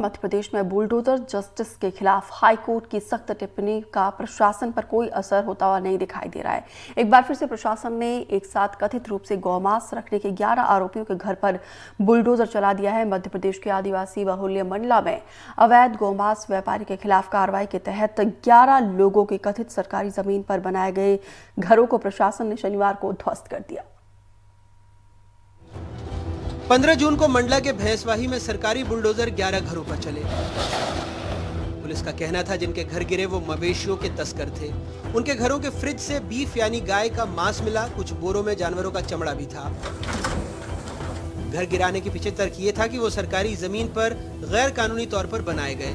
मध्य प्रदेश में bulldozer justice के खिलाफ हाईकोर्ट की सख्त टिप्पणी का प्रशासन पर कोई असर होता हुआ नहीं दिखाई दे रहा है। एक बार फिर से प्रशासन ने एक साथ कथित रूप से गौमांस रखने के 11 आरोपियों के घर पर बुलडोजर चला दिया है। मध्य प्रदेश के आदिवासी बहुल्य मंडला में अवैध गौमांस व्यापारी के खिलाफ कार्रवाई के तहत 11 लोगों के कथित सरकारी जमीन पर बनाए गए घरों को प्रशासन ने शनिवार को ध्वस्त कर दिया। 15 जून को मंडला के भैंसवाही में सरकारी बुलडोजर 11 घरों पर चले। पुलिस का कहना था जिनके घर गिरे वो मवेशियों के तस्कर थे। उनके घरों के फ्रिज से बीफ यानी गाय का मांस मिला, कुछ बोरों में जानवरों का चमड़ा भी था। घर गिराने के पीछे तर्क ये था कि वो सरकारी जमीन पर गैर कानूनी तौर पर बनाए गए।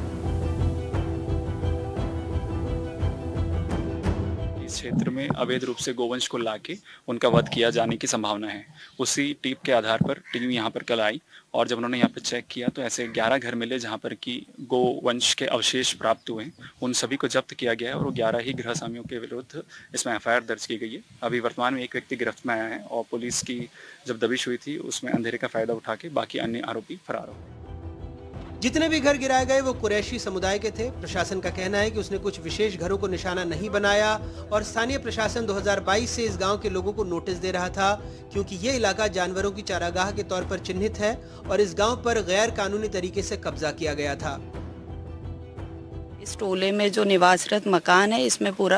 इस क्षेत्र में अवैध रूप से गोवंश को लाके उनका वध किया जाने की संभावना है। उसी टीप के आधार पर टीम यहाँ पर कल आई और जब उन्होंने यहाँ पर चेक किया तो ऐसे 11 घर मिले जहाँ पर कि गोवंश के अवशेष प्राप्त हुए। उन सभी को जब्त किया गया है और वो 11 ही गृह स्वामियों के विरुद्ध इसमें एफआईआर दर्ज की गई है। अभी वर्तमान में एक व्यक्ति गिरफ्त में आया है और पुलिस की जब दबिश हुई थी उसमें अंधेरे का फायदा उठा के बाकी अन्य आरोपी फरार हो गए। जितने भी घर गिराए गए वो कुरैशी समुदाय के थे। प्रशासन का कहना है कि उसने कुछ विशेष घरों को निशाना नहीं बनाया और स्थानीय प्रशासन 2022 से इस गांव के लोगों को नोटिस दे रहा था, क्योंकि ये इलाका जानवरों की चारागाह के तौर पर चिन्हित है और इस गांव पर गैर कानूनी तरीके से कब्जा किया गया था। इस टोले में जो निवासरत मकान है इसमें पूरा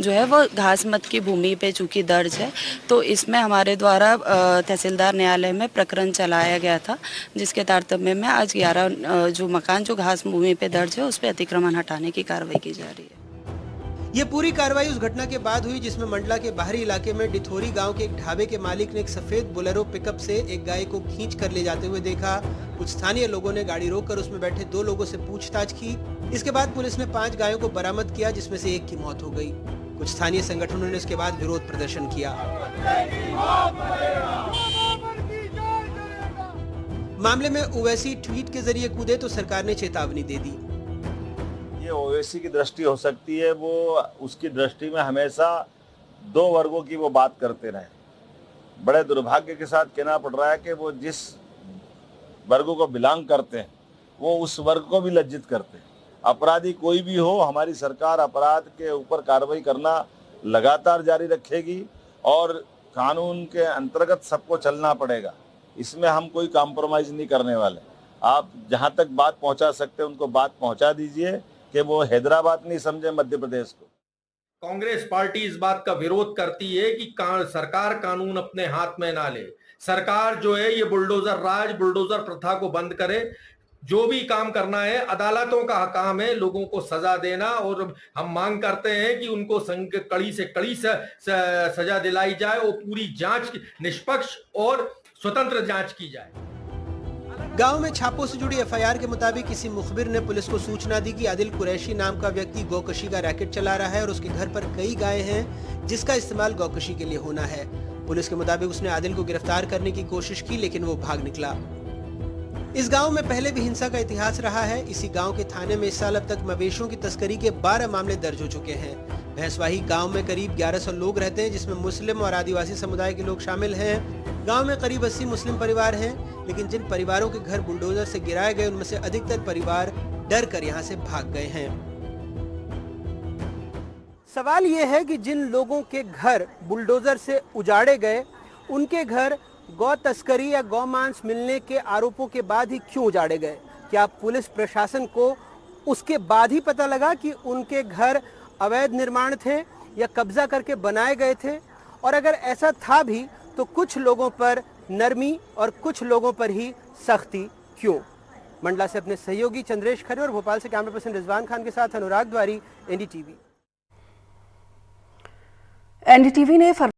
जो है वो घासमत की भूमि पे चूंकि दर्ज है, तो इसमें हमारे द्वारा तहसीलदार न्यायालय में प्रकरण चलाया गया था, जिसके तारतम्य में आज 11 जो मकान जो घास भूमि पे दर्ज है उस पर अतिक्रमण हटाने की कार्रवाई की जा रही है। ये पूरी कार्रवाई उस घटना के बाद हुई जिसमें मंडला के बाहरी इलाके में डिथोरी गांव के एक ढाबे के मालिक ने एक सफेद बोलेरो पिकअप से एक गाय को खींच कर ले जाते हुए देखा। कुछ स्थानीय लोगों ने गाड़ी रोककर उसमें बैठे 2 लोगों से पूछताछ की। इसके बाद पुलिस ने 5 गायों को बरामद किया, जिसमें से एक की मौत हो गई। कुछ स्थानीय संगठनों ने इसके बाद विरोध प्रदर्शन किया। मामले में ओवैसी ट्वीट के जरिए कूदे तो सरकार ने चेतावनी दे दी। ये ओवैसी की दृष्टि हो सकती है, वो उसकी दृष्टि में हमेशा 2 वर्गों की वो बात करते रहे। बड़े दुर्भाग्य के साथ कहना पड़ रहा है कि वो जिस वर्गों को बिलोंग करते हैं वो उस वर्ग को भी लज्जित करते हैं। अपराधी कोई भी हो, हमारी सरकार अपराध के ऊपर कार्रवाई करना लगातार जारी रखेगी और कानून के अंतर्गत सबको चलना पड़ेगा। इसमें हम कोई कॉम्प्रोमाइज नहीं करने वाले। आप जहां तक बात पहुंचा सकते हैं उनको बात पहुंचा दीजिए कि वो हैदराबाद नहीं समझे मध्य प्रदेश को। कांग्रेस पार्टी इस बात का विरोध करती है कि सरकार कानून अपने हाथ में ना ले। सरकार जो है ये बुलडोजर राज, बुलडोजर प्रथा को बंद करे। जो भी काम करना है अदालतों का काम है लोगों को सजा देना, और हम मांग करते हैं कि उनको कड़ी से कड़ी सजा दिलाई जाए और पूरी जांच निष्पक्ष और स्वतंत्र जांच की जाए। गांव में छापों से जुड़ी एफआईआर के मुताबिक किसी मुखबिर ने पुलिस को सूचना दी कि आदिल कुरैशी नाम का व्यक्ति गौकशी का रैकेट चला रहा है और उसके घर पर कई गायें हैं जिसका इस्तेमाल गौकशी के लिए होना है। पुलिस के मुताबिक उसने आदिल को गिरफ्तार करने की कोशिश की, लेकिन वो भाग निकला। इस गांव में पहले भी हिंसा का इतिहास रहा है। इसी गांव के थाने में इस साल अब तक मवेशियों की तस्करी के 12 मामले दर्ज हो चुके हैं। भैंसवाही गांव में करीब 1100 लोग रहते हैं, जिसमें मुस्लिम और आदिवासी समुदाय के लोग शामिल हैं। गांव में करीब 80 मुस्लिम परिवार हैं, लेकिन जिन परिवारों के घर बुलडोजर से गिराए गए उनमें से अधिकतर परिवार डर कर यहाँ से भाग गए हैं। सवाल ये है कि जिन लोगों के घर बुलडोजर से उजाड़े गए उनके घर गौ तस्करी या गौ मांस मिलने के आरोपों के बाद ही क्यों उजाड़े गए? क्या पुलिस प्रशासन को उसके बाद ही पता लगा कि उनके घर अवैध निर्माण थे या कब्जा करके बनाए गए थे? और अगर ऐसा था भी तो कुछ लोगों पर नरमी और कुछ लोगों पर ही सख्ती क्यों? मंडला से अपने सहयोगी चंद्रेश खरे और भोपाल से कैमरा पर्सन रिजवान खान के साथ अनुराग द्वारी, एनडीटीवी। एनडीटीवी ने